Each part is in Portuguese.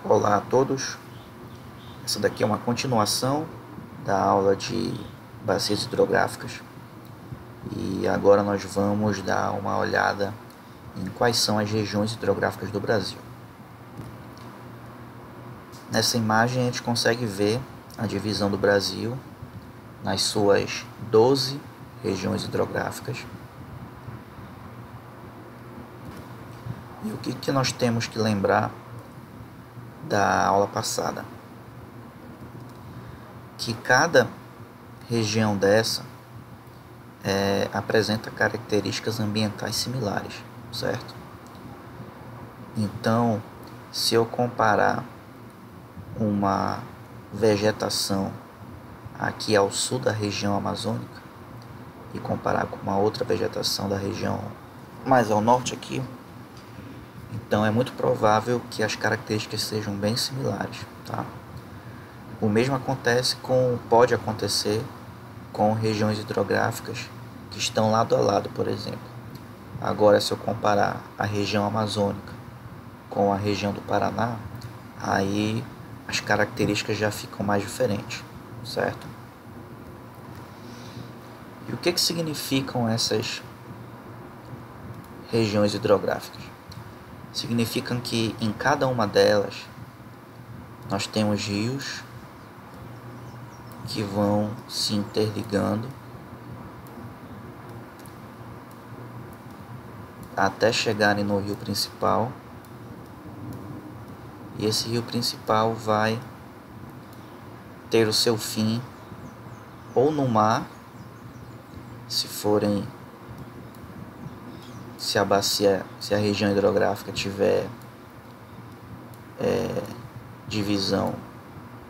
Olá a todos, essa daqui é uma continuação da aula de bacias hidrográficas e agora nós vamos dar uma olhada em quais são as regiões hidrográficas do Brasil. Nessa imagem a gente consegue ver a divisão do Brasil nas suas 12 regiões hidrográficas. E o que nós temos que lembrar da aula passada? Que cada região dessa apresenta características ambientais similares, certo? Então, se eu comparar uma vegetação aqui ao sul da região amazônica e comparar com uma outra vegetação da região mais ao norte aqui, então é muito provável que as características sejam bem similares, tá? O mesmo pode acontecer com regiões hidrográficas que estão lado a lado, por exemplo. Agora, se eu comparar a região amazônica com a região do Paraná, aí as características já ficam mais diferentes, certo? E o que significam essas regiões hidrográficas? Significam que em cada uma delas nós temos rios que vão se interligando até chegarem no rio principal, e esse rio principal vai ter o seu fim ou no mar, se a região hidrográfica tiver divisão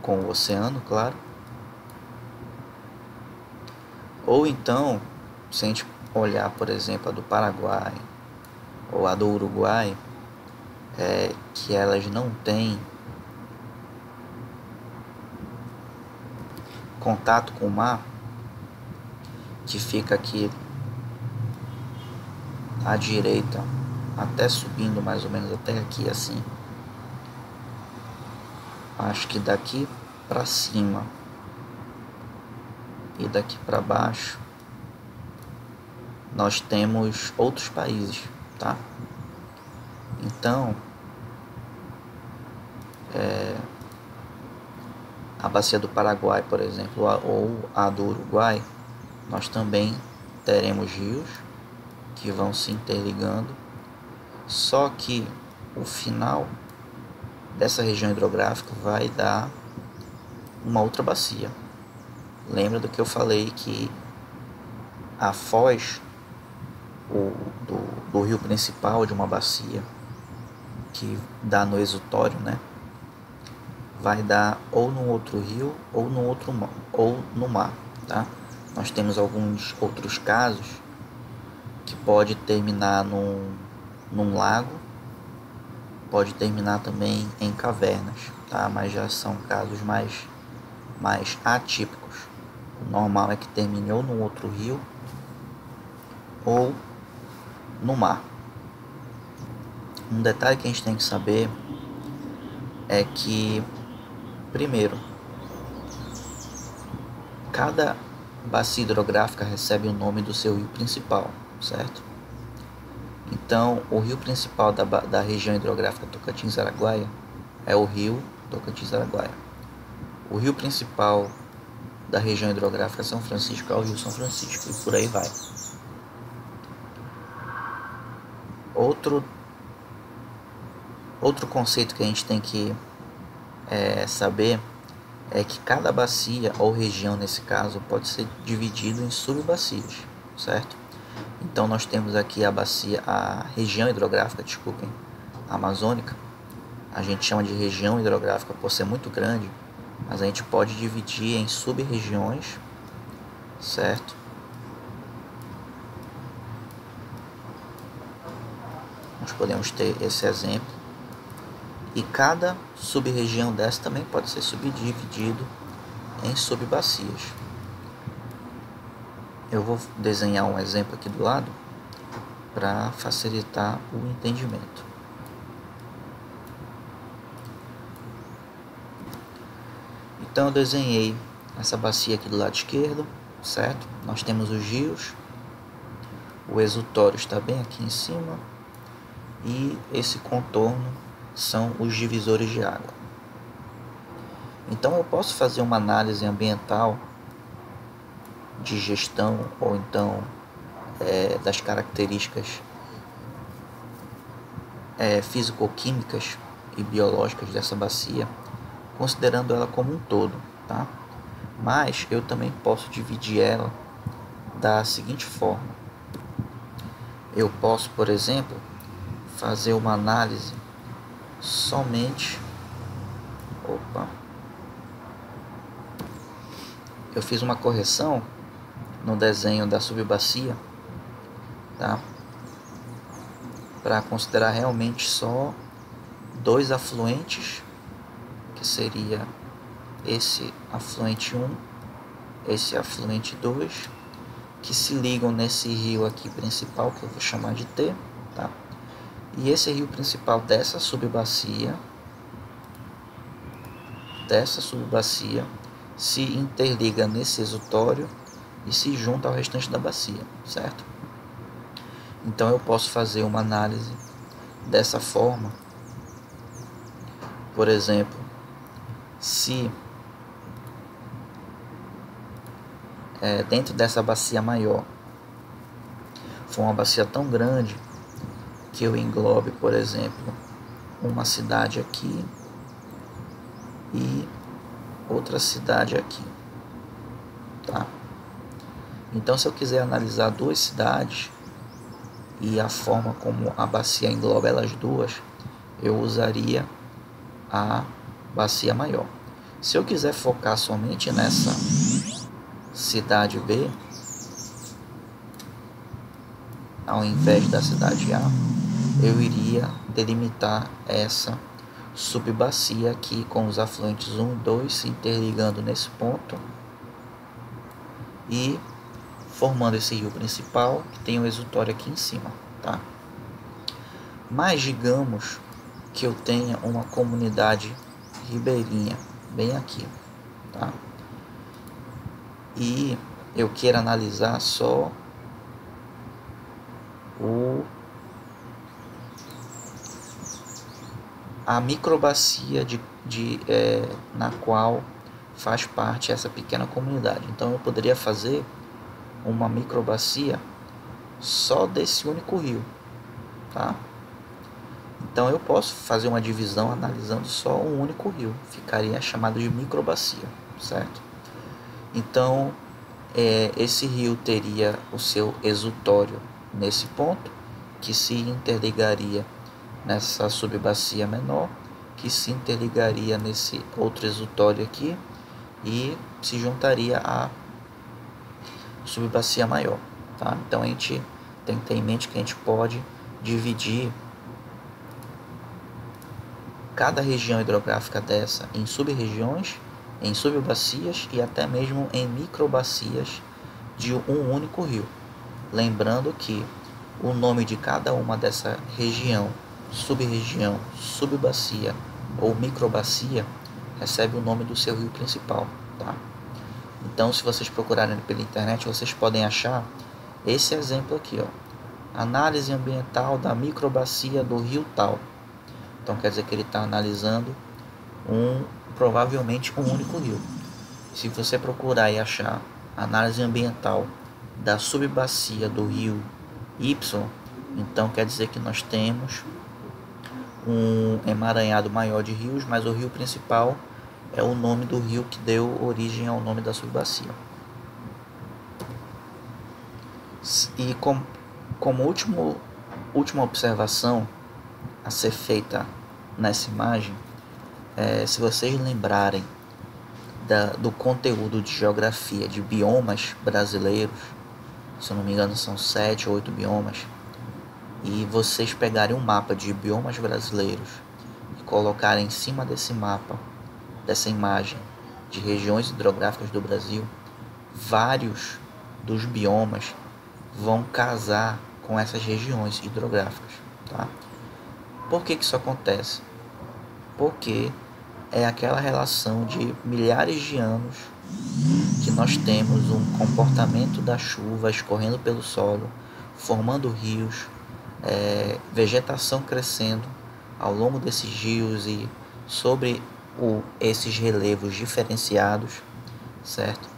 com o oceano, claro. Ou então, se a gente olhar, por exemplo, a do Paraguai ou a do Uruguai, que elas não têm contato com o mar, que fica aqui à direita, até subindo mais ou menos até aqui assim. Acho que daqui para cima e daqui para baixo nós temos outros países, tá? Então, a bacia do Paraguai, por exemplo, ou a do Uruguai, nós também teremos rios que vão se interligando, só que o final dessa região hidrográfica vai dar uma outra bacia. Lembra do que eu falei, que a foz do rio principal de uma bacia, que dá no exutório, né, vai dar ou num outro rio ou no mar, tá? Nós temos alguns outros casos que pode terminar num lago, pode terminar também em cavernas, tá? Mas já são casos mais atípicos. O normal é que termine ou num outro rio ou no mar. Um detalhe que a gente tem que saber é que, primeiro, cada bacia hidrográfica recebe o nome do seu rio principal, certo? Então, o rio principal da região hidrográfica Tocantins-Araguaia é o rio Tocantins-Araguaia. O rio principal da região hidrográfica São Francisco é o rio São Francisco, e por aí vai. Outro conceito que a gente tem que saber é que cada bacia ou região, nesse caso, pode ser dividido em subbacias, certo? Então nós temos aqui a região hidrográfica, amazônica. A gente chama de região hidrográfica por ser muito grande, mas a gente pode dividir em sub-regiões, certo? Nós podemos ter esse exemplo. E cada sub-região dessa também pode ser subdividido em subbacias. Eu vou desenhar um exemplo aqui do lado para facilitar o entendimento. Então eu desenhei essa bacia aqui do lado esquerdo, certo? Nós temos os rios, o exutório está bem aqui em cima e esse contorno são os divisores de água. Então eu posso fazer uma análise ambiental de gestão ou então das características físico-químicas e biológicas dessa bacia, considerando ela como um todo, tá? Mas eu também posso dividir ela da seguinte forma. Eu posso, por exemplo, fazer uma análise somente... Eu fiz uma correção no desenho da subbacia, tá? Para considerar realmente só dois afluentes, que seria esse afluente 1, esse afluente 2, que se ligam nesse rio aqui principal, que eu vou chamar de T, tá? E esse rio principal dessa subbacia se interliga nesse exutório e se junta ao restante da bacia, certo? Então eu posso fazer uma análise dessa forma. Por exemplo, se dentro dessa bacia maior for uma bacia tão grande que eu englobe, por exemplo, uma cidade aqui e outra cidade aqui, tá? Então, se eu quiser analisar duas cidades e a forma como a bacia engloba elas duas, eu usaria a bacia maior. Se eu quiser focar somente nessa cidade B, ao invés da cidade A, eu iria delimitar essa subbacia aqui com os afluentes 1 e 2 se interligando nesse ponto e formando esse rio principal que tem o exutório aqui em cima, tá? Mas digamos que eu tenha uma comunidade ribeirinha bem aqui, tá? E eu queira analisar só a microbacia na qual faz parte essa pequena comunidade. Então eu poderia fazer uma microbacia só desse único rio, tá? Então eu posso fazer uma divisão analisando só um único rio, ficaria chamado de microbacia, certo? Então esse rio teria o seu exutório nesse ponto, que se interligaria nessa subbacia menor, que se interligaria nesse outro exutório aqui e se juntaria à subbacia maior, tá? Então a gente tem que ter em mente que a gente pode dividir cada região hidrográfica dessa em sub-regiões, em subbacias e até mesmo em microbacias de um único rio. Lembrando que o nome de cada uma dessa região, sub-região, subbacia ou microbacia recebe o nome do seu rio principal, tá? Então, se vocês procurarem pela internet, vocês podem achar esse exemplo aqui, ó. Análise ambiental da microbacia do rio tal. Então, quer dizer que ele está analisando provavelmente um único rio. Se você procurar e achar análise ambiental da subbacia do rio Y, então quer dizer que nós temos um emaranhado maior de rios, mas o rio principal é o nome do rio que deu origem ao nome da subbacia. E como última observação a ser feita nessa imagem, se vocês lembrarem do conteúdo de geografia de biomas brasileiros, se eu não me engano são 7 ou 8 biomas, e vocês pegarem um mapa de biomas brasileiros e colocarem em cima desse mapa, dessa imagem de regiões hidrográficas do Brasil, vários dos biomas vão casar com essas regiões hidrográficas, tá? Por que isso acontece? Porque é aquela relação de milhares de anos que nós temos um comportamento da chuva escorrendo pelo solo, formando rios, vegetação crescendo ao longo desses rios e sobre esses relevos diferenciados, certo?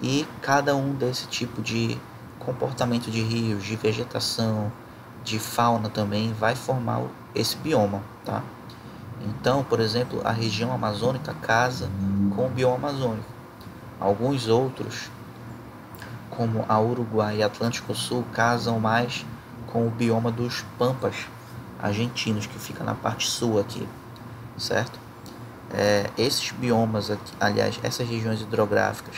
E cada um desse tipo de comportamento de rios, de vegetação, de fauna também vai formar esse bioma, tá? Então, por exemplo, a região amazônica casa com o bioma amazônico. Alguns outros, como a Uruguai e Atlântico Sul, casam mais com o bioma dos Pampas argentinos, que fica na parte sul aqui, certo? Esses biomas aqui, aliás, essas regiões hidrográficas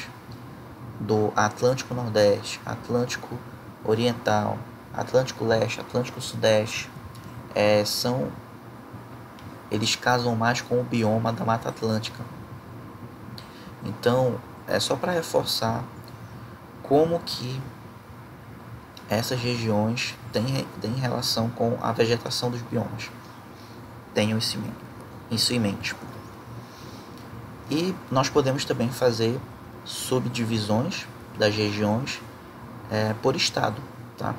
do Atlântico Nordeste, Atlântico Oriental, Atlântico Leste, Atlântico Sudeste, eles casam mais com o bioma da Mata Atlântica. Então, é só para reforçar como que essas regiões têm relação com a vegetação dos biomas. Tenham isso em mente. E nós podemos também fazer subdivisões das regiões por estado, tá?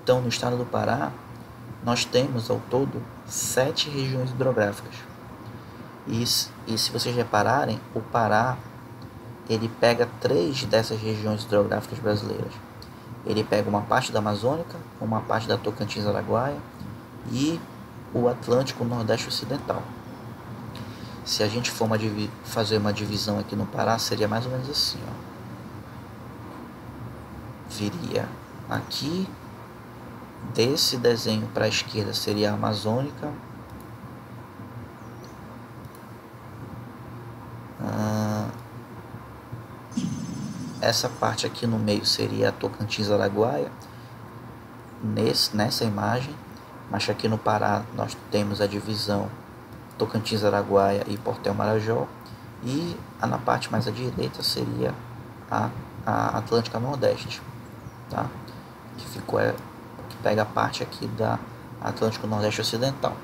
Então, no estado do Pará, nós temos ao todo 7 regiões hidrográficas. E se vocês repararem, o Pará ele pega 3 dessas regiões hidrográficas brasileiras. Ele pega uma parte da Amazônica, uma parte da Tocantins-Araguaia e o Atlântico Nordeste Ocidental. Se a gente for fazer uma divisão aqui no Pará, seria mais ou menos assim, ó. Viria aqui, desse desenho para a esquerda seria a Amazônica, essa parte aqui no meio seria a Tocantins-Araguaia, nessa imagem, mas aqui no Pará nós temos a divisão Tocantins-Araguaia e Portel-Marajó, e na parte mais à direita seria a Atlântica Nordeste, tá? Que pega a parte aqui da Atlântico Nordeste Ocidental.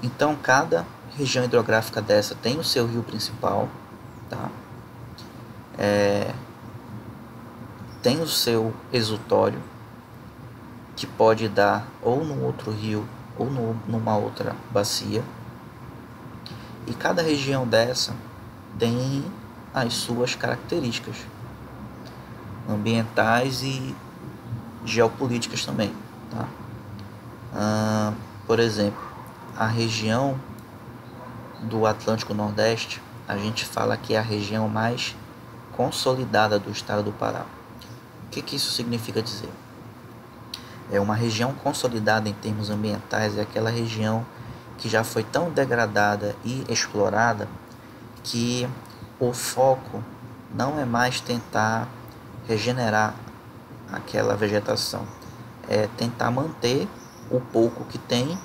Então, cada região hidrográfica dessa tem o seu rio principal, tá? Tem o seu exutório, que pode dar ou num outro rio ou numa outra bacia. E cada região dessa tem as suas características ambientais e geopolíticas também, tá? Por exemplo, a região do Atlântico Nordeste, a gente fala que é a região mais consolidada do estado do Pará. O que isso significa dizer? Uma região consolidada em termos ambientais é aquela região que já foi tão degradada e explorada que o foco não é mais tentar regenerar aquela vegetação, é tentar manter o pouco que tem,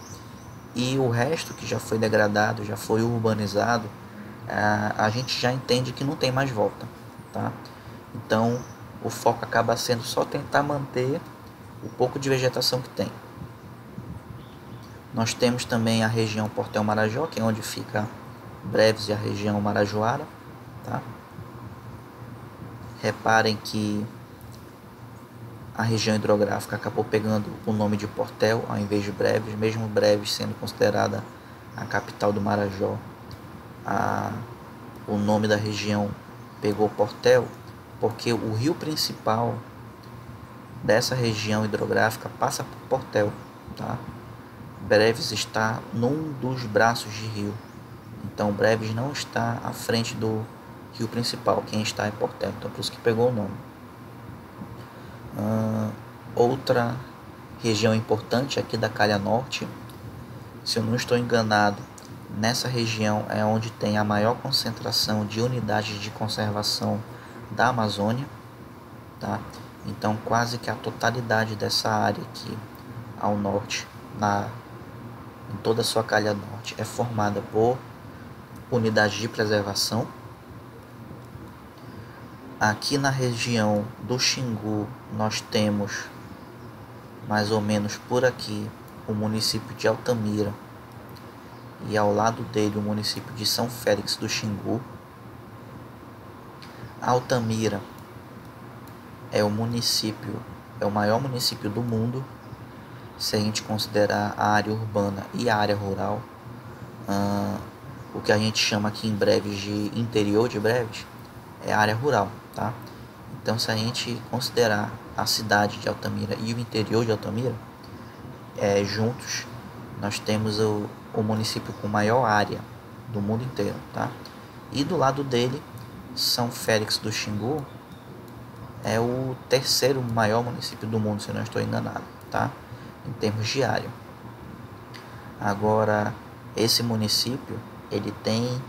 e o resto que já foi degradado, já foi urbanizado, a gente já entende que não tem mais volta, tá? Então o foco acaba sendo só tentar manter o pouco de vegetação que tem. Nós temos também a região Portel-Marajó, que é onde fica Breves e a região Marajoara, tá? Reparem que a região hidrográfica acabou pegando o nome de Portel ao invés de Breves, mesmo Breves sendo considerada a capital do Marajó. O nome da região pegou Portel porque o rio principal dessa região hidrográfica passa por Portel, tá? Breves está num dos braços de rio, então Breves não está à frente do rio principal, quem está é Portel, então por isso que pegou o nome. Outra região importante aqui da Calha Norte, se eu não estou enganado, nessa região é onde tem a maior concentração de unidades de conservação da Amazônia, tá? Então quase que a totalidade dessa área aqui ao norte, em toda a sua calha norte, é formada por unidades de preservação. Aqui na região do Xingu nós temos mais ou menos por aqui o município de Altamira e ao lado dele o município de São Félix do Xingu. Altamira é o maior município do mundo, se a gente considerar a área urbana e a área rural. O que a gente chama aqui em Breves de interior de Breves é a área rural, tá? Então, se a gente considerar a cidade de Altamira e o interior de Altamira juntos, nós temos o município com maior área do mundo inteiro, tá? E do lado dele, São Félix do Xingu é o terceiro maior município do mundo, se não estou enganado, tá? Em termos de área. Agora, esse município, ele tem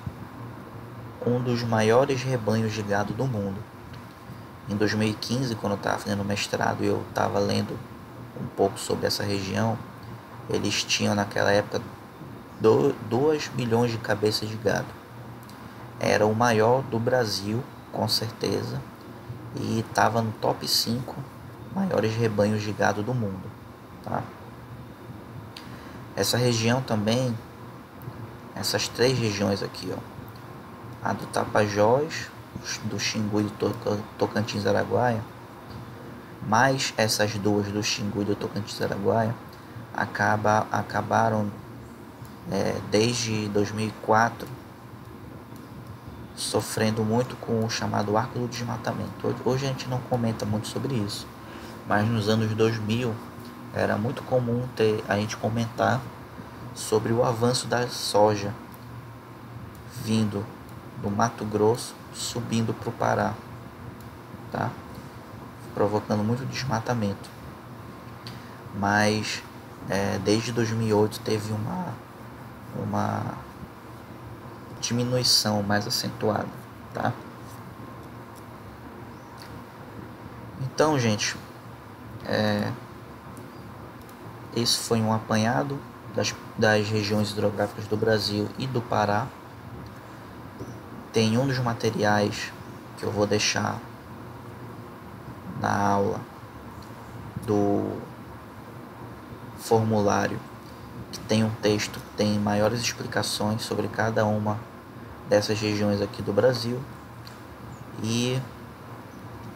um dos maiores rebanhos de gado do mundo. Em 2015, quando eu estava fazendo mestrado e eu estava lendo um pouco sobre essa região, eles tinham naquela época 2 milhões de cabeças de gado. Era o maior do Brasil, com certeza, e estava no top 5 maiores rebanhos de gado do mundo, tá? Essa região também, essas 3 regiões aqui, ó, a do Tapajós, do Xingu e do Tocantins-Araguaia, mais essas 2 do Xingu e do Tocantins-Araguaia, acabaram desde 2004 sofrendo muito com o chamado arco do desmatamento. Hoje a gente não comenta muito sobre isso, mas nos anos 2000 era muito comum a gente comentar sobre o avanço da soja vindo do Mato Grosso subindo para o Pará, tá? Provocando muito desmatamento. Mas desde 2008 teve uma diminuição mais acentuada, tá? Então, gente, esse foi um apanhado das regiões hidrográficas do Brasil e do Pará. Tem um dos materiais que eu vou deixar na aula do formulário, que tem um texto que tem maiores explicações sobre cada uma dessas regiões aqui do Brasil. E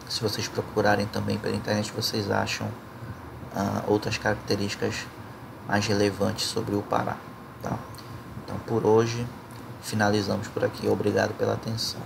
se vocês procurarem também pela internet, vocês acham outras características mais relevantes sobre o Pará, tá? Então, por hoje, finalizamos por aqui. Obrigado pela atenção.